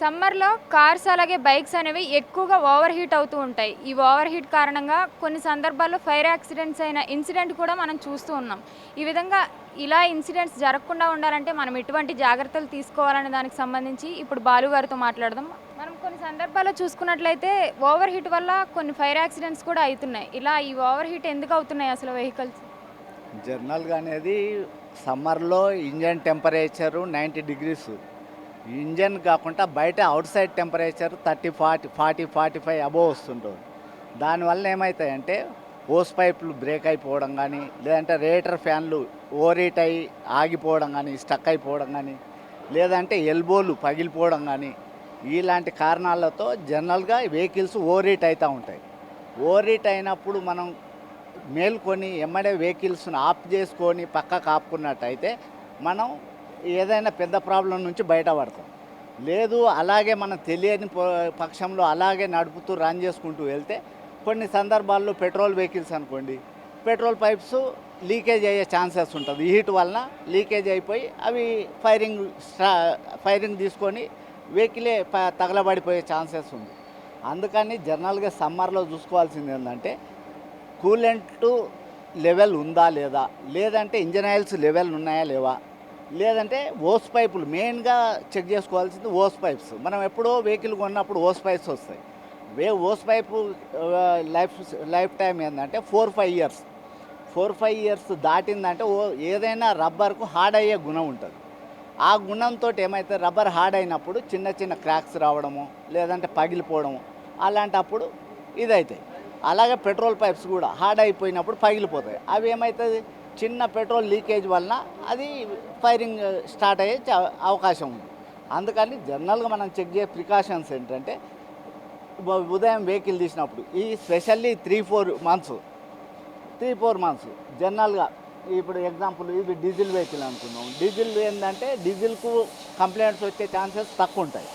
సమ్మర్‌లో కార్స్ అలాగే బైక్స్ అనేవి ఎక్కువగా ఓవర్ హీట్ అవుతూ ఉంటాయి. ఈ ఓవర్ హీట్ కారణంగా కొన్ని సందర్భాల్లో ఫైర్ యాక్సిడెంట్స్ అయిన ఇన్సిడెంట్ కూడా మనం చూస్తూ ఉన్నాం. ఈ విధంగా ఇలా ఇన్సిడెంట్స్ జరగకుండా ఉండాలంటే మనం ఎటువంటి జాగ్రత్తలు తీసుకోవాలనే దానికి సంబంధించి ఇప్పుడు బాలు గారితో మాట్లాడదాం. మనం కొన్ని సందర్భాల్లో చూసుకున్నట్లయితే ఓవర్ హీట్ వల్ల కొన్ని ఫైర్ యాక్సిడెంట్స్ కూడా అయితున్నాయి. ఇలా ఈ ఓవర్ హీట్ ఎందుకు అవుతున్నాయి అసలు వెహికల్స్? జనరల్గా అనేది సమ్మర్లో ఇంజన్ టెంపరేచరు 90 డిగ్రీస్. ఇంజన్ కాకుండా బయట అవుట్ సైడ్ టెంపరేచర్ 30 40 40 45 అబోవ్ వస్తుంటుంది. దానివల్ల ఏమవుతాయంటే హోస్ పైపులు బ్రేక్ అయిపోవడం కానీ, లేదంటే రేటర్ ఫ్యాన్లు ఓవర్ హీట్ అయ్యి ఆగిపోవడం కానీ, స్టక్ అయిపోవడం కానీ, లేదంటే ఎల్బోలు పగిలిపోవడం కానీ, ఇలాంటి కారణాలతో జనరల్గా వెహికల్స్ ఓవర్ హీట్ అవుతూ ఉంటాయి. ఓవర్ హీట్ అయినప్పుడు మనం మేల్కొని ఎమ్మడే వెహికల్స్ని ఆఫ్ చేసుకొని పక్కకు ఆపుకున్నట్టయితే మనం ఏదైనా పెద్ద ప్రాబ్లం నుంచి బయటపడతాం. లేదు అలాగే మనం తెలియని పక్షంలో అలాగే నడుపుతూ రన్ చేసుకుంటూ వెళ్తే కొన్ని సందర్భాల్లో పెట్రోల్ వెహికల్స్ అనుకోండి, పెట్రోల్ పైప్స్ లీకేజ్ అయ్యే ఛాన్సెస్ ఉంటుంది. ఈ హీట్ వలన లీకేజ్ అయిపోయి అవి ఫైరింగ్ తీసుకొని వెహికలే తగలబడిపోయే ఛాన్సెస్ ఉంది. అందుకని జనరల్గా సమ్మర్లో చూసుకోవాల్సింది ఏంటంటే కూలెంట్ లెవెల్ ఉందా లేదా, లేదంటే ఇంజన్ ఆయిల్స్ లెవెల్ ఉన్నాయా లేవా, లేదంటే ఓస్ పైపులు మెయిన్గా చెక్ చేసుకోవాల్సింది ఓస్ పైప్స్. మనం ఎప్పుడో వెహికల్ కొన్నప్పుడు ఓస్ పైప్స్ వస్తాయి. ఓస్ పైపు లైఫ్ టైం ఏంటంటే 4-5 ఇయర్స్. 4-5 ఇయర్స్ దాటిందంటే ఏదైనా రబ్బర్కు హార్డ్ అయ్యే గుణం ఉంటుంది. ఆ గుణంతో ఏమైతే రబ్బర్ హార్డ్ అయినప్పుడు చిన్న చిన్న క్రాక్స్ రావడము, లేదంటే పగిలిపోవడము, అలాంటప్పుడు ఇదవుతాయి. అలాగే పెట్రోల్ పైప్స్ కూడా హార్డ్ అయిపోయినప్పుడు పగిలిపోతాయి. అవి ఏమవుతుంది, చిన్న పెట్రోల్ లీకేజ్ వలన అది ఫైరింగ్ స్టార్ట్ అయ్యే అవకాశం ఉంది. అందుకని జనరల్గా మనం చెక్ చేసే ప్రికాషన్స్ ఏంటంటే ఉదయం వెహికల్ తీసినప్పుడు ఈ స్పెషల్లీ 3-4 మంత్స్ జనరల్గా ఇప్పుడు ఎగ్జాంపుల్ ఇది డీజిల్ వెహికల్ అనుకున్నాం. డీజిల్ ఏంటంటే డీజిల్కు కంప్లైంట్స్ వచ్చే ఛాన్సెస్ తక్కువ ఉంటాయి.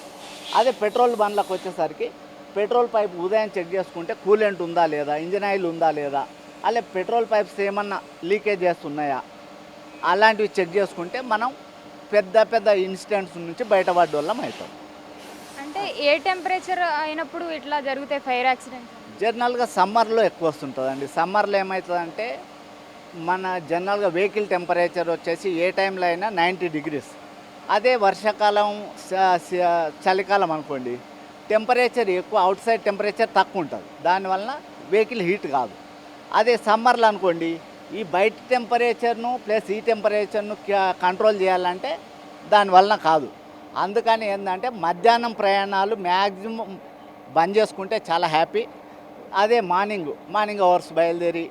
అదే పెట్రోల్ బండ్లకు వచ్చేసరికి పెట్రోల్ పైప్ ఉదయం చెక్ చేసుకుంటే కూలెంట్ ఉందా లేదా, ఇంజన్ ఆయిల్ ఉందా లేదా, అలాగే పెట్రోల్ పైప్స్ ఏమన్నా లీకేజ్ చేస్తున్నాయా, అలాంటివి చెక్ చేసుకుంటే మనం పెద్ద ఇన్సిడెంట్స్ నుంచి బయటపడ్డోళ్ళం అవుతాం. అంటే ఏ టెంపరేచర్ అయినప్పుడు ఇట్లా జరుగుతాయి ఫైర్ యాక్సిడెంట్స్? జనరల్గా సమ్మర్లో ఎక్కువ వస్తుంటుందండి. సమ్మర్లో ఏమవుతుందంటే మన జనరల్గా వెహికల్ టెంపరేచర్ వచ్చేసి ఏ టైంలో అయినా 90 డిగ్రీస్. అదే వర్షాకాలం చలికాలం అనుకోండి, టెంపరేచర్ ఎక్కువ, అవుట్ సైడ్ టెంపరేచర్ తక్కువ ఉంటుంది. దానివల్ల వెహికల్ హీట్ కాదు. అదే సమ్మర్లో అనుకోండి, ఈ బయట టెంపరేచర్ను ప్లస్ ఈ టెంపరేచర్ను కంట్రోల్ చేయాలంటే దానివలన కాదు. అందుకని ఏంటంటే మధ్యాహ్నం ప్రయాణాలు మ్యాక్సిమం బంద్ చేసుకుంటే చాలా హ్యాపీ. అదే మార్నింగ్ అవర్స్ బయలుదేరి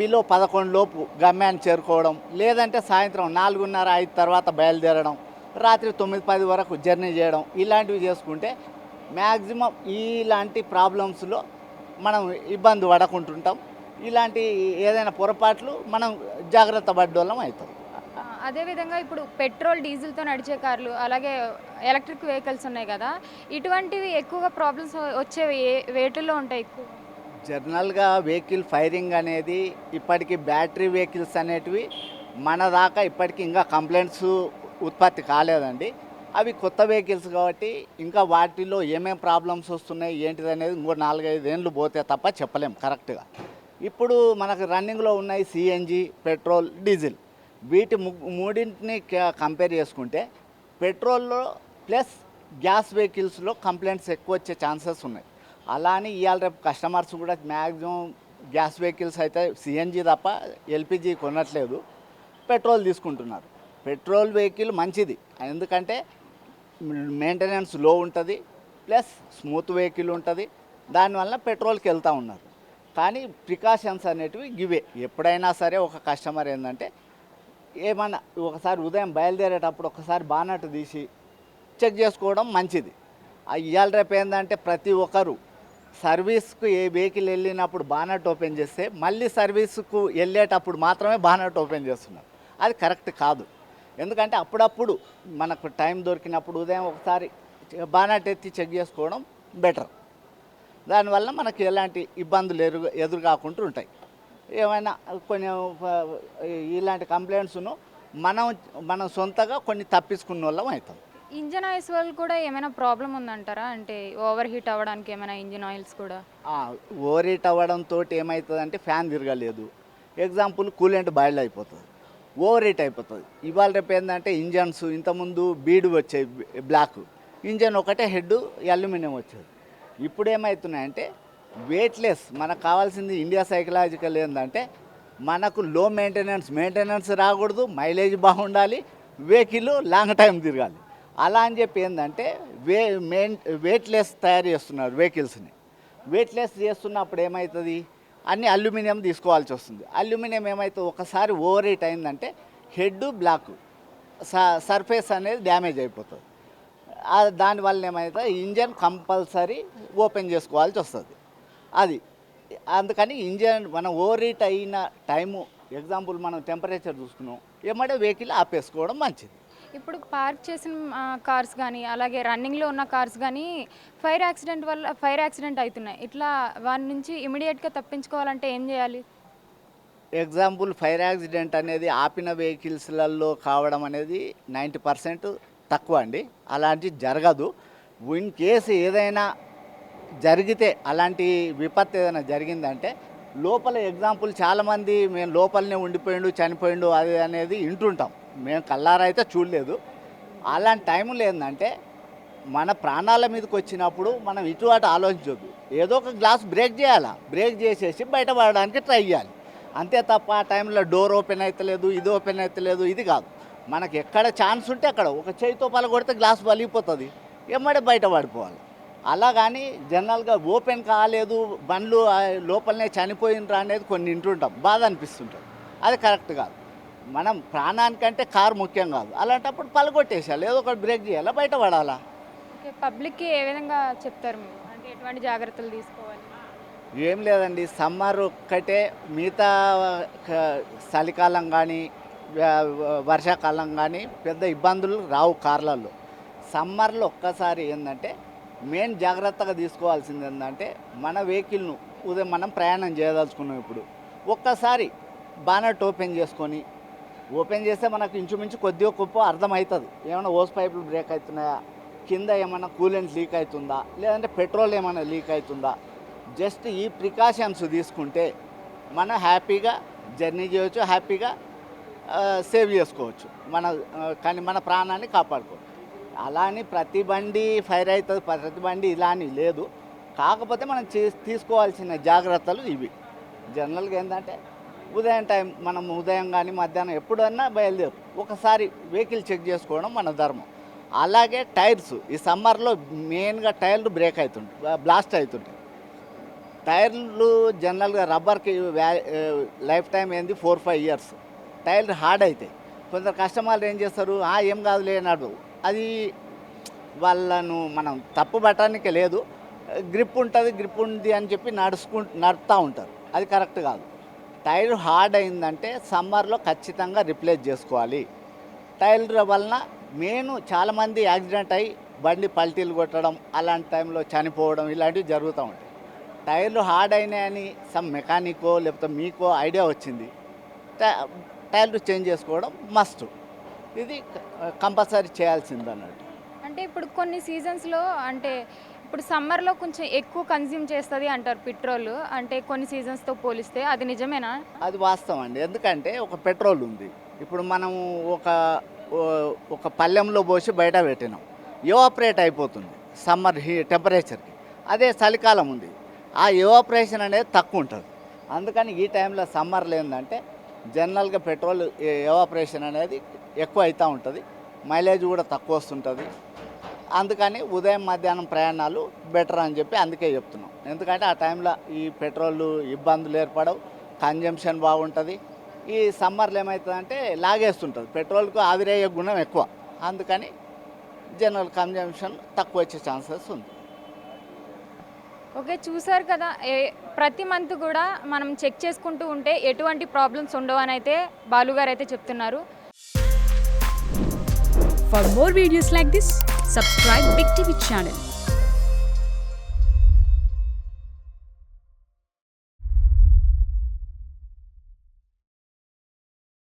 బిలో 11 లోపు గమ్యాన్ని చేరుకోవడం, లేదంటే సాయంత్రం 4:30-5 తర్వాత బయలుదేరడం, రాత్రి 9-10 వరకు జర్నీ చేయడం, ఇలాంటివి చేసుకుంటే మ్యాక్సిమం ఇలాంటి ప్రాబ్లమ్స్లో మనం ఇబ్బంది పడకుంటుంటాం. ఇలాంటి ఏదైనా పొరపాట్లు మనం జాగ్రత్త పడ్డోళ్ళం అవుతాం. అదేవిధంగా ఇప్పుడు పెట్రోల్ డీజిల్తో నడిచే కార్లు అలాగే ఎలక్ట్రిక్ వెహికల్స్ ఉన్నాయి కదా, ఇటువంటివి ఎక్కువగా ప్రాబ్లమ్స్ వచ్చేవి వేటిల్లో ఉంటాయి ఎక్కువ? జనరల్గా వెహికల్ ఫైరింగ్ అనేది ఇప్పటికీ బ్యాటరీ వెహికల్స్ అనేటివి మన దాకా ఇప్పటికీ ఇంకా కంప్లైంట్స్ ఉత్పత్తి కాలేదండి. అవి కొత్త వెహికల్స్ కాబట్టి ఇంకా వాటిలో ఏమేమి ప్రాబ్లమ్స్ వస్తున్నాయి ఏంటిది అనేది ఇంకో 4-5 ఏళ్ళు పోతే తప్ప చెప్పలేం కరెక్ట్గా. ఇప్పుడు మనకు రన్నింగ్లో ఉన్నాయి సిఎన్జి, పెట్రోల్, డీజిల్. వీటి మూడింటిని కంపేర్ చేసుకుంటే పెట్రోల్లో ప్లస్ గ్యాస్ వెహికల్స్లో కంప్లైంట్స్ ఎక్కువ వచ్చే ఛాన్సెస్ ఉన్నాయి. అలా అని ఇవాళ రేపు కస్టమర్స్ కూడా మ్యాక్సిమం గ్యాస్ వెహికల్స్ అయితే సిఎన్జి తప్ప ఎల్పిజి కొనట్లేదు, పెట్రోల్ తీసుకుంటున్నారు. పెట్రోల్ వెహికల్ మంచిది, ఎందుకంటే మెయింటెనెన్స్ లో ఉంటుంది, ప్లస్ స్మూత్ వెహికల్ ఉంటుంది. దానివల్ల పెట్రోల్కి వెళ్తూ ఉన్నారు. కానీ ప్రికాషన్స్ అనేటివి గివే. ఎప్పుడైనా సరే ఒక కస్టమర్ ఏంటంటే ఏమన్నా ఒకసారి ఉదయం బయలుదేరేటప్పుడు ఒకసారి బానట్ తీసి చెక్ చేసుకోవడం మంచిది. ఇవాళ రేపు ఏంటంటే ప్రతి ఒక్కరు సర్వీస్కు ఏ వెహికల్ వెళ్ళినప్పుడు బానట్ ఓపెన్ చేస్తే మళ్ళీ సర్వీస్కు వెళ్ళేటప్పుడు మాత్రమే బానట్ ఓపెన్ చేస్తున్నారు. అది కరెక్ట్ కాదు. ఎందుకంటే అప్పుడప్పుడు మనకు టైం దొరికినప్పుడు ఉదయం ఒకసారి బానట్ ఎత్తి చెక్ చేసుకోవడం బెటర్. దానివల్ల మనకు ఎలాంటి ఇబ్బందులు ఎదురు కాకుండా ఉంటాయి. ఏమైనా కొన్ని ఇలాంటి కంప్లైంట్స్ను మనం సొంతగా కొన్ని తప్పించుకున్న వాళ్ళం అవుతాం. ఇంజన్ ఆయిల్స్ వల్ల కూడా ఏమైనా ప్రాబ్లం ఉందంటారా? అంటే ఓవర్ హీట్ అవ్వడానికి ఏమైనా ఇంజిన్ ఆయిల్స్ కూడా? ఓవర్ హీట్ అవ్వడంతో ఏమవుతుందంటే ఫ్యాన్ తిరగలేదు, ఎగ్జాంపుల్ కూలెంట్ బాయిల్ అయిపోతుంది, ఓవర్ హీట్ అయిపోతుంది. ఇవాళ రేపు ఏంటంటే ఇంజన్స్ ఇంతకుముందు బీడు వచ్చేది బ్లాక్, ఇంజన్ ఒకటే హెడ్ అల్యూమినియం వచ్చేది. ఇప్పుడు ఏమవుతున్నాయంటే వెయిట్లెస్. మనకు కావాల్సింది ఇండియా సైకలాజికల్ ఏంటంటే మనకు లో మెయింటెనెన్స్ రాకూడదు, మైలేజ్ బాగుండాలి, వెహికల్ లాంగ్ టైం తిరగాలి. అలా అని చెప్పి ఏంటంటే వెయిట్లెస్ తయారు చేస్తున్నారు వెహికల్స్ని. వెయిట్లెస్ చేస్తున్నప్పుడు ఏమవుతుంది, అన్ని అల్యూమినియం తీసుకోవాల్సి వస్తుంది. అల్యూమినియం ఏమవుతుంది, ఒకసారి ఓవర్ హీట్ అయిందంటే హెడ్ బ్లాక్, సర్ఫేస్ అనేది డ్యామేజ్ అయిపోతుంది. దానివల్ల ఏమవుతుంది, ఇంజన్ కంపల్సరీ ఓపెన్ చేసుకోవాల్సి వస్తుంది. అది అందుకని ఇంజన్ మనం ఓవర్ హీట్ అయిన టైము, ఎగ్జాంపుల్ మనం టెంపరేచర్ చూసుకున్నాం, ఏమంటే వెహికల్ ఆపేసుకోవడం మంచిది. ఇప్పుడు పార్క్ చేసిన కార్స్ కానీ అలాగే రన్నింగ్లో ఉన్న కార్స్ కానీ ఫైర్ యాక్సిడెంట్ అవుతున్నాయి. ఇట్లా వాటి నుంచి ఇమీడియట్గా తప్పించుకోవాలంటే ఏం చేయాలి? ఎగ్జాంపుల్ ఫైర్ యాక్సిడెంట్ అనేది ఆపిన వెహికల్స్లలో కావడం అనేది 90% తక్కువ అండి. అలాంటివి జరగదు. ఇన్ కేసు ఏదైనా జరిగితే, అలాంటి విపత్తు ఏదైనా జరిగిందంటే లోపల, ఎగ్జాంపుల్ చాలామంది మేము లోపలనే ఉండిపోయిండు చనిపోయిండు అది అనేది వింటుంటాం, మేము కల్లారా అయితే చూడలేదు. అలాంటి టైంలో ఏంటంటే మన ప్రాణాల మీదకి వచ్చినప్పుడు మనం ఇటు అటు ఆలోచించొద్దు, ఏదో ఒక గ్లాస్ బ్రేక్ చేయాలా, బ్రేక్ చేసేసి బయటపడడానికి ట్రై చేయాలి. అంతే తప్ప ఆ టైంలో డోర్ ఓపెన్ అవుతలేదు, ఇది ఓపెన్ అవుతలేదు, ఇది కాదు. మనకి ఎక్కడ ఛాన్స్ ఉంటే అక్కడ ఒక చేయితో పలగొడితే గ్లాస్ పలిగిపోతుంది, ఎమ్మడే బయట పడిపోవాలి. అలా కానీ జనరల్గా ఓపెన్ కాలేదు, బండ్లు లోపలనే చనిపోయినరా అనేది కొన్ని వింటుంటాం, బాధ అనిపిస్తుంటుంది. అది కరెక్ట్ కాదు. మనం ప్రాణానికంటే కారు ముఖ్యం కాదు. అలాంటప్పుడు పలగొట్టేసాలి, ఏదో ఒకటి బ్రేక్ చేయాలా, బయట పడాలా. ఓకే, పబ్లిక్కి ఏ విధంగా చెప్తారు మీరు? అంటే ఎటువంటి జాగ్రత్తలు తీసుకోవాలి? ఏం లేదండి, సమ్మర్ ఒక్కటే, మిగతా చలికాలం కానీ వర్షాకాలం కానీ పెద్ద ఇబ్బందులు రావు కార్లలో. సమ్మర్లో ఒక్కసారి ఏంటంటే మెయిన్ జాగ్రత్తగా తీసుకోవాల్సింది ఏంటంటే మన వెహికల్ను ఉదయం మనం ప్రయాణం చేయదలుచుకున్నాం, ఇప్పుడు ఒక్కసారి బానట్ ఓపెన్ చేస్తే మనకు ఇంచుమించు కొద్దిగా గొప్ప అర్థమవుతుంది. ఏమైనా ఓస్ పైపులు బ్రేక్ అవుతున్నాయా, కింద ఏమైనా కూలెంట్ లీక్ అవుతుందా, లేదంటే పెట్రోల్ ఏమైనా లీక్ అవుతుందా. జస్ట్ ఈ ప్రికాషన్స్ తీసుకుంటే మనం హ్యాపీగా జర్నీ చేయవచ్చు, హ్యాపీగా సేవ్ చేసుకోవచ్చు కానీ మన ప్రాణాన్ని కాపాడుకోవచ్చు. అలా అని ప్రతి బండి ఫైర్ అవుతుంది, ప్రతి బండి ఇలా అని లేదు. కాకపోతే మనం తీసుకోవాల్సిన జాగ్రత్తలు ఇవి. జనరల్గా ఏంటంటే ఉదయం టైం మనం ఉదయం కానీ మధ్యాహ్నం ఎప్పుడన్నా బయలుదేరు ఒకసారి వెహికల్ చెక్ చేసుకోవడం మన ధర్మం. అలాగే టైర్స్, ఈ సమ్మర్లో మెయిన్గా టైర్లు బ్రేక్ అవుతుంటాయి, బ్లాస్ట్ అవుతుంటాయి. టైర్లు జనరల్గా రబ్బర్కి లైఫ్ టైం ఏంది 4-5 years. టైర్లు హార్డ్ అవుతాయి. కొందరు కస్టమర్లు ఏం చేస్తారు, ఏం కాదు లేనాడు, అది వాళ్ళను మనం తప్పు పట్టడానికి లేదు. గ్రిప్ ఉంది అని చెప్పి నడుపుతూ ఉంటారు, అది కరెక్ట్ కాదు. టైర్ హార్డ్ అయిందంటే సమ్మర్లో ఖచ్చితంగా రిప్లేస్ చేసుకోవాలి. టైర్ వలన మెయిన్ చాలామంది యాక్సిడెంట్ అయ్యి బండి పల్టీలు కొట్టడం, అలాంటి టైంలో చనిపోవడం ఇలాంటివి జరుగుతూ ఉంటాయి. టైర్లు హార్డ్ అయినాయని సమ్ మెకానికో లేకపోతే మీకో ఐడియా వచ్చింది, టైర్లు చేంజ్ చేసుకోవడం మస్ట్. ఇది కంపల్సరీ చేయాల్సింది అన్నట్టు. అంటే ఇప్పుడు కొన్ని సీజన్స్లో, అంటే ఇప్పుడు సమ్మర్లో కొంచెం ఎక్కువ కన్జ్యూమ్ చేస్తుంది అంటారు పెట్రోల్, అంటే కొన్ని సీజన్స్తో పోలిస్తే, అది నిజమేనా? అది వాస్తవం అండి. ఎందుకంటే ఒక పెట్రోల్ ఉంది, ఇప్పుడు మనం ఒక పళ్ళెంలో పోసి బయట పెట్టినాం, ఎవాపరేట్ అయిపోతుంది సమ్మర్ టెంపరేచర్కి. అదే చలికాలం ఉంది, ఆ ఎవాపరేషన్ అనేది తక్కువ ఉంటుంది. అందుకని ఈ టైంలో సమ్మర్లో ఏంటంటే జనరల్గా పెట్రోల్ ఎవాపరేషన్ అనేది ఎక్కువ అవుతూ ఉంటుంది, మైలేజ్ కూడా తక్కువ వస్తుంటుంది. అందుకని ఉదయం మధ్యాహ్నం ప్రయాణాలు బెటర్ అని చెప్పి అందుకే చెప్తున్నాం. ఎందుకంటే ఆ టైంలో ఈ పెట్రోల్ ఇబ్బందులు ఏర్పడవు, కన్జంప్షన్ బాగుంటుంది. ఈ సమ్మర్లో ఏమవుతుందంటే లాగేస్తుంటుంది, పెట్రోల్కు ఆవిరయ్యే గుణం ఎక్కువ, అందుకని జనరల్ కన్జంప్షన్ తక్కువ వచ్చే ఛాన్సెస్ ఉంది. ఓకే, చూసారు కదా, ప్రతి మంత్ కూడా మనం చెక్ చేసుకుంటూ ఉంటే ఎటువంటి ప్రాబ్లమ్స్ ఉండవు అని అయితే బాలుగారు అయితే చెప్తున్నారు. For more videos like this, subscribe Big TV channel.